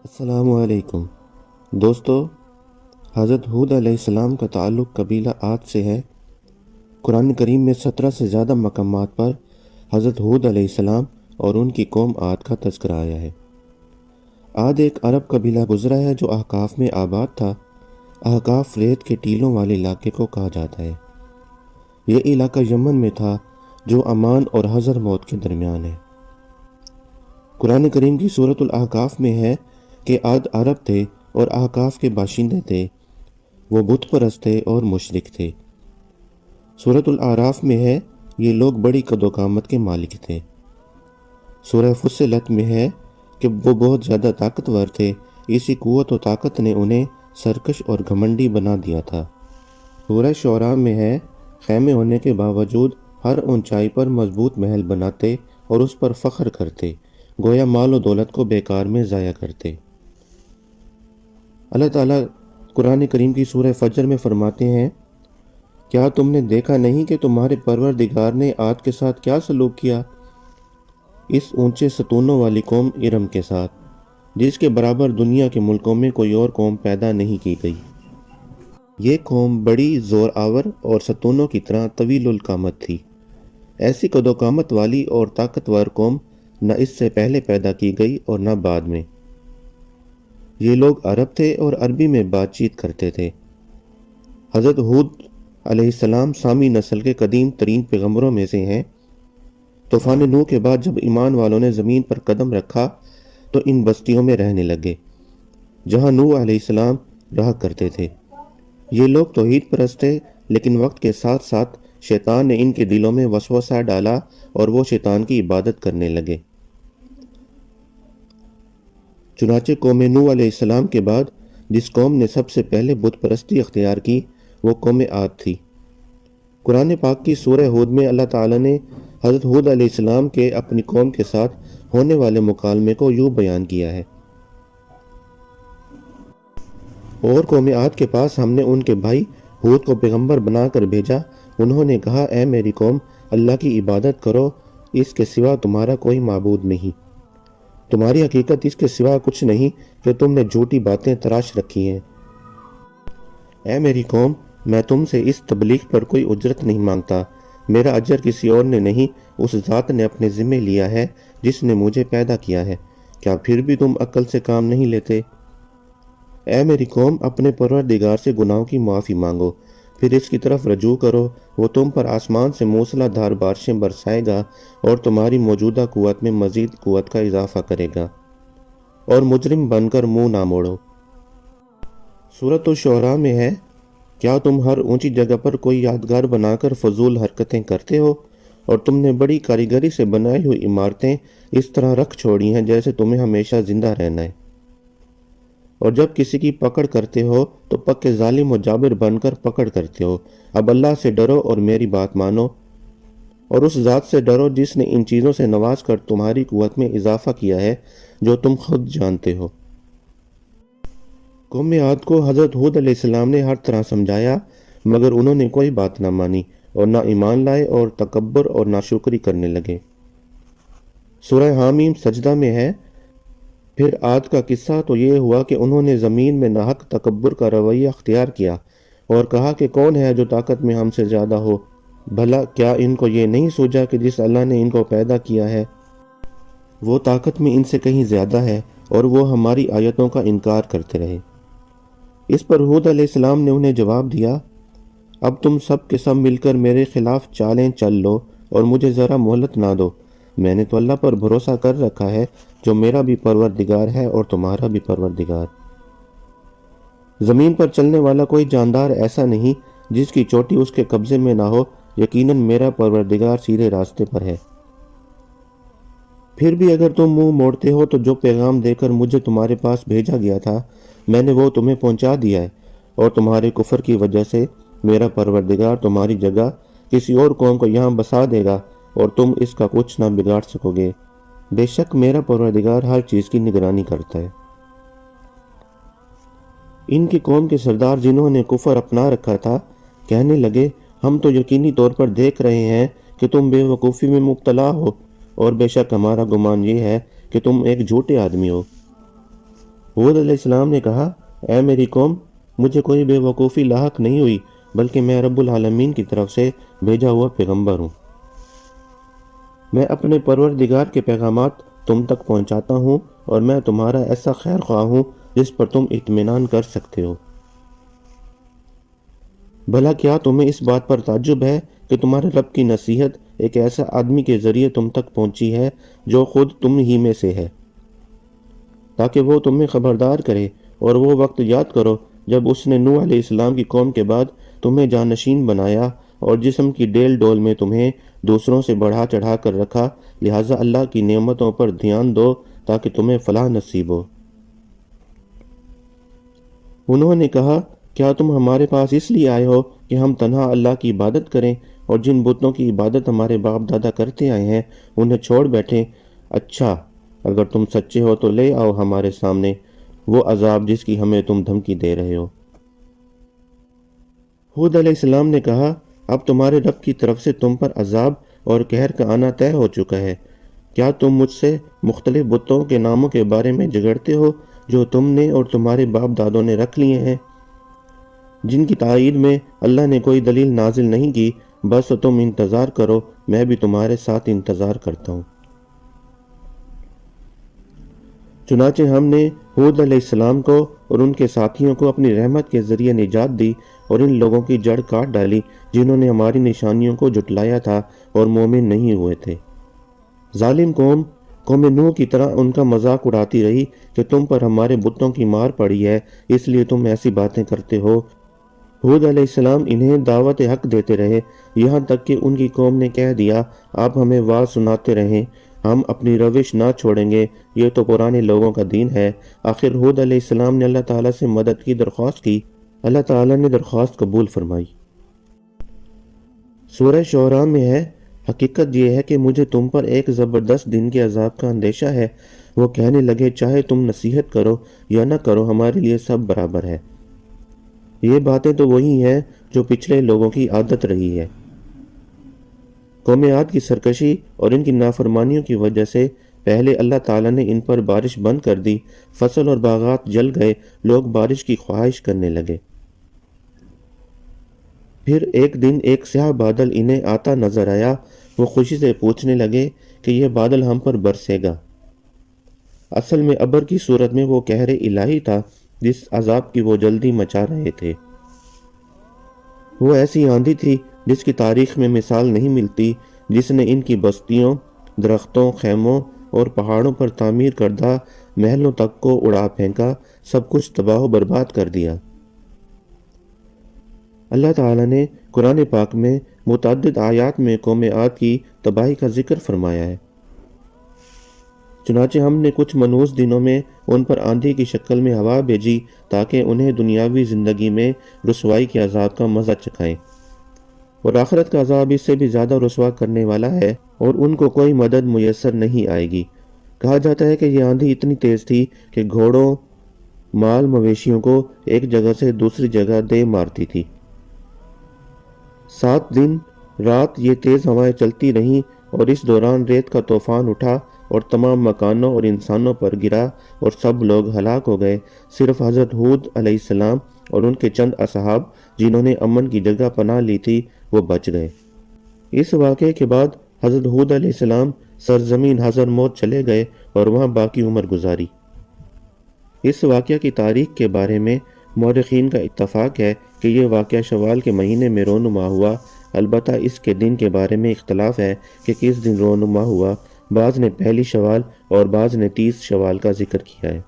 السلام علیکم دوستو، حضرت ہود علیہ السلام کا تعلق قبیلہ عاد سے ہے۔ قرآن کریم میں 17 سے زیادہ مقامات پر حضرت ہود علیہ السلام اور ان کی قوم عاد کا تذکرہ آیا ہے۔ عاد ایک عرب قبیلہ گزرا ہے جو احقاف میں آباد تھا۔ احقاف ریت کے ٹیلوں والے علاقے کو کہا جاتا ہے۔ یہ علاقہ یمن میں تھا جو عمان اور حضر موت کے درمیان ہے۔ قرآن کریم کی سورۃ الاحقاف میں ہے کہ عاد عرب تھے اور احقاف کے باشندے تھے۔ وہ بت پرست تھے اور مشرک تھے۔ سورۃ الاعراف میں ہے یہ لوگ بڑی قد و قامت کے مالک تھے۔ سورہ فصلت میں ہے کہ وہ بہت زیادہ طاقتور تھے، اسی قوت و طاقت نے انہیں سرکش اور گھمنڈی بنا دیا تھا۔ سورہ شعراء میں ہے خیمے ہونے کے باوجود ہر اونچائی پر مضبوط محل بناتے اور اس پر فخر کرتے، گویا مال و دولت کو بیکار میں ضائع کرتے۔ اللہ تعالیٰ قرآن کریم کی سورہ فجر میں فرماتے ہیں، کیا تم نے دیکھا نہیں کہ تمہارے پروردگار نے عاد کے ساتھ کیا سلوک کیا، اس اونچے ستونوں والی قوم ارم کے ساتھ، جس کے برابر دنیا کے ملکوں میں کوئی اور قوم پیدا نہیں کی گئی۔ یہ قوم بڑی زور آور اور ستونوں کی طرح طویل القامت تھی۔ ایسی قد و قامت والی اور طاقتور قوم نہ اس سے پہلے پیدا کی گئی اور نہ بعد میں۔ یہ لوگ عرب تھے اور عربی میں بات چیت کرتے تھے۔ حضرت ہود علیہ السلام سامی نسل کے قدیم ترین پیغمبروں میں سے ہیں۔ طوفان نوح کے بعد جب ایمان والوں نے زمین پر قدم رکھا تو ان بستیوں میں رہنے لگے جہاں نوح علیہ السلام رہا کرتے تھے۔ یہ لوگ توحید پرست تھے، لیکن وقت کے ساتھ ساتھ شیطان نے ان کے دلوں میں وسوسہ ڈالا اور وہ شیطان کی عبادت کرنے لگے۔ چنانچہ قوم نوح علیہ السلام کے بعد جس قوم نے سب سے پہلے بت پرستی اختیار کی وہ قوم عاد تھی۔ قرآن پاک کی سورہ ہود میں اللہ تعالیٰ نے حضرت ہود علیہ السلام کے اپنی قوم کے ساتھ ہونے والے مکالمے کو یوں بیان کیا ہے، اور قوم عاد کے پاس ہم نے ان کے بھائی ہود کو پیغمبر بنا کر بھیجا۔ انہوں نے کہا، اے میری قوم، اللہ کی عبادت کرو، اس کے سوا تمہارا کوئی معبود نہیں۔ تمہاری حقیقت اس کے سوا کچھ نہیں کہ تم نے جھوٹی باتیں تراش رکھی ہیں۔ اے میری قوم، میں تم سے اس تبلیغ پر کوئی اجرت نہیں مانگتا، میرا اجر کسی اور نے نہیں، اس ذات نے اپنے ذمے لیا ہے جس نے مجھے پیدا کیا ہے۔ کیا پھر بھی تم عقل سے کام نہیں لیتے؟ اے میری قوم، اپنے پروردگار سے گناہوں کی معافی مانگو، پھر اس کی طرف رجوع کرو، وہ تم پر آسمان سے موسلا دھار بارشیں برسائے گا اور تمہاری موجودہ قوت میں مزید قوت کا اضافہ کرے گا، اور مجرم بن کر منہ نہ موڑو۔ سورۃ الشعراء میں ہے، کیا تم ہر اونچی جگہ پر کوئی یادگار بنا کر فضول حرکتیں کرتے ہو، اور تم نے بڑی کاریگری سے بنائی ہوئی عمارتیں اس طرح رکھ چھوڑی ہیں جیسے تمہیں ہمیشہ زندہ رہنا ہے، اور جب کسی کی پکڑ کرتے ہو تو پکے ظالم و جابر بن کر پکڑ کرتے ہو۔ اب اللہ سے ڈرو اور میری بات مانو، اور اس ذات سے ڈرو جس نے ان چیزوں سے نواز کر تمہاری قوت میں اضافہ کیا ہے جو تم خود جانتے ہو۔ قوم عاد کو حضرت ہود علیہ السلام نے ہر طرح سمجھایا، مگر انہوں نے کوئی بات نہ مانی اور نہ ایمان لائے اور تکبر اور ناشکری کرنے لگے۔ سورہ حامیم سجدہ میں ہے، پھر عاد کا قصہ تو یہ ہوا کہ انہوں نے زمین میں ناحق تکبر کا رویہ اختیار کیا اور کہا کہ کون ہے جو طاقت میں ہم سے زیادہ ہو؟ بھلا کیا ان کو یہ نہیں سوچا کہ جس اللہ نے ان کو پیدا کیا ہے وہ طاقت میں ان سے کہیں زیادہ ہے، اور وہ ہماری آیتوں کا انکار کرتے رہے۔ اس پر ہود علیہ السلام نے انہیں جواب دیا، اب تم سب کے سب مل کر میرے خلاف چالیں چل لو اور مجھے ذرا مہلت نہ دو۔ میں نے تو اللہ پر بھروسہ کر رکھا ہے جو میرا بھی پروردگار ہے اور تمہارا بھی پروردگار۔ زمین پر چلنے والا کوئی جاندار ایسا نہیں جس کی چوٹی اس کے قبضے میں نہ ہو، یقیناً میرا پروردگار سیدھے راستے پر ہے۔ پھر بھی اگر تم منہ موڑتے ہو تو جو پیغام دے کر مجھے تمہارے پاس بھیجا گیا تھا میں نے وہ تمہیں پہنچا دیا ہے، اور تمہارے کفر کی وجہ سے میرا پروردگار تمہاری جگہ کسی اور قوم کو یہاں بسا دے گا اور تم اس کا کچھ نہ بگاڑ سکو گے۔ بے شک میرا پروردگار ہر چیز کی نگرانی کرتا ہے۔ ان کی قوم کے سردار جنہوں نے کفر اپنا رکھا تھا کہنے لگے، ہم تو یقینی طور پر دیکھ رہے ہیں کہ تم بے وقوفی میں مبتلا ہو، اور بے شک ہمارا گمان یہ ہے کہ تم ایک جھوٹے آدمی ہو۔ ہود علیہ السلام نے کہا، اے میری قوم، مجھے کوئی بے وقوفی لاحق نہیں ہوئی، بلکہ میں رب العالمین کی طرف سے بھیجا ہوا پیغمبر ہوں۔ میں اپنے پروردگار کے پیغامات تم تک پہنچاتا ہوں، اور میں تمہارا ایسا خیر خواہ ہوں جس پر تم اطمینان کر سکتے ہو۔ بھلا کیا تمہیں اس بات پر تعجب ہے کہ تمہارے رب کی نصیحت ایک ایسا آدمی کے ذریعے تم تک پہنچی ہے جو خود تم ہی میں سے ہے، تاکہ وہ تمہیں خبردار کرے، اور وہ وقت یاد کرو جب اس نے نوح علیہ السلام کی قوم کے بعد تمہیں جانشین بنایا اور جسم کی ڈیل ڈول میں تمہیں دوسروں سے بڑھا چڑھا کر رکھا، لہٰذا اللہ کی نعمتوں پر دھیان دو تاکہ تمہیں فلاح نصیب ہو۔ انہوں نے کہا، کیا تم ہمارے پاس اس لیے آئے ہو کہ ہم تنہا اللہ کی عبادت کریں اور جن بتوں کی عبادت ہمارے باپ دادا کرتے آئے ہیں انہیں چھوڑ بیٹھیں؟ اچھا، اگر تم سچے ہو تو لے آؤ ہمارے سامنے وہ عذاب جس کی ہمیں تم دھمکی دے رہے ہو۔ ہود علیہ السلام نے کہا، اب تمہارے رب کی طرف سے تم پر عذاب اور قہر کا آنا طے ہو چکا ہے۔ کیا تم مجھ سے مختلف بتوں کے ناموں کے بارے میں جھگڑتے ہو جو تم نے اور تمہارے باپ دادوں نے رکھ لیے ہیں، جن کی تائید میں اللہ نے کوئی دلیل نازل نہیں کی؟ بس تم انتظار کرو، میں بھی تمہارے ساتھ انتظار کرتا ہوں۔ چنانچہ ہم نے ہود علیہ السلام کو اور ان کے ساتھیوں کو اپنی رحمت کے ذریعے نجات دی اور ان لوگوں کی جڑ کاٹ ڈالی جنہوں نے ہماری نشانیوں کو جھٹلایا تھا اور مومن نہیں ہوئے تھے۔ ظالم قوم نوح کی طرح ان کا مذاق اڑاتی رہی کہ تم پر ہمارے بتوں کی مار پڑی ہے، اس لیے تم ایسی باتیں کرتے ہو۔ ہود علیہ السلام انہیں دعوت حق دیتے رہے، یہاں تک کہ ان کی قوم نے کہہ دیا، آپ ہمیں واعظ سناتے رہیں، ہم اپنی روش نہ چھوڑیں گے، یہ تو پرانے لوگوں کا دین ہے۔ آخر ہود علیہ السلام نے اللہ تعالیٰ سے مدد کی درخواست کی، اللہ تعالیٰ نے درخواست قبول فرمائی۔ سورہ شعراء میں ہے، حقیقت یہ ہے کہ مجھے تم پر ایک زبردست دن کے عذاب کا اندیشہ ہے۔ وہ کہنے لگے، چاہے تم نصیحت کرو یا نہ کرو، ہمارے لیے سب برابر ہے۔ یہ باتیں تو وہی ہیں جو پچھلے لوگوں کی عادت رہی ہے۔ قوم عاد کی سرکشی اور ان کی نافرمانیوں کی وجہ سے پہلے اللہ تعالیٰ نے ان پر بارش بند کر دی، فصل اور باغات جل گئے، لوگ بارش کی خواہش کرنے لگے۔ پھر ایک دن ایک سیاہ بادل انہیں آتا نظر آیا، وہ خوشی سے پوچھنے لگے کہ یہ بادل ہم پر برسے گا۔ اصل میں ابر کی صورت میں وہ قہر الہی تھا جس عذاب کی وہ جلدی مچا رہے تھے۔ وہ ایسی آندھی تھی جس کی تاریخ میں مثال نہیں ملتی، جس نے ان کی بستیوں، درختوں، خیموں اور پہاڑوں پر تعمیر کردہ محلوں تک کو اڑا پھینکا، سب کچھ تباہ و برباد کر دیا۔ اللہ تعالیٰ نے قرآن پاک میں متعدد آیات میں قوم عاد کی تباہی کا ذکر فرمایا ہے۔ چنانچہ ہم نے کچھ منحوس دنوں میں ان پر آندھی کی شکل میں ہوا بھیجی تاکہ انہیں دنیاوی زندگی میں رسوائی کے عذاب کا مزہ چکھائیں، اور آخرت کا عذاب اس سے بھی زیادہ رسوا کرنے والا ہے، اور ان کو کوئی مدد میسر نہیں آئے گی۔ کہا جاتا ہے کہ یہ آندھی اتنی تیز تھی کہ گھوڑوں، مال مویشیوں کو ایک جگہ سے دوسری جگہ دے مارتی تھی۔ 7 دن رات یہ تیز ہوائیں چلتی رہیں، اور اس دوران ریت کا طوفان اٹھا اور تمام مکانوں اور انسانوں پر گرا اور سب لوگ ہلاک ہو گئے۔ صرف حضرت ہود علیہ السلام اور ان کے چند اصحاب جنہوں نے امن کی جگہ پناہ لی تھی وہ بچ گئے۔ اس واقعے کے بعد حضرت ہود علیہ السلام سرزمین حضر موت چلے گئے اور وہاں باقی عمر گزاری۔ اس واقعہ کی تاریخ کے بارے میں مورخین کا اتفاق ہے کہ یہ واقعہ شوال کے مہینے میں رونما ہوا، البتہ اس کے دن کے بارے میں اختلاف ہے کہ کس دن رونما ہوا، بعض نے پہلی شوال اور بعض نے 30 شوال کا ذکر کیا ہے۔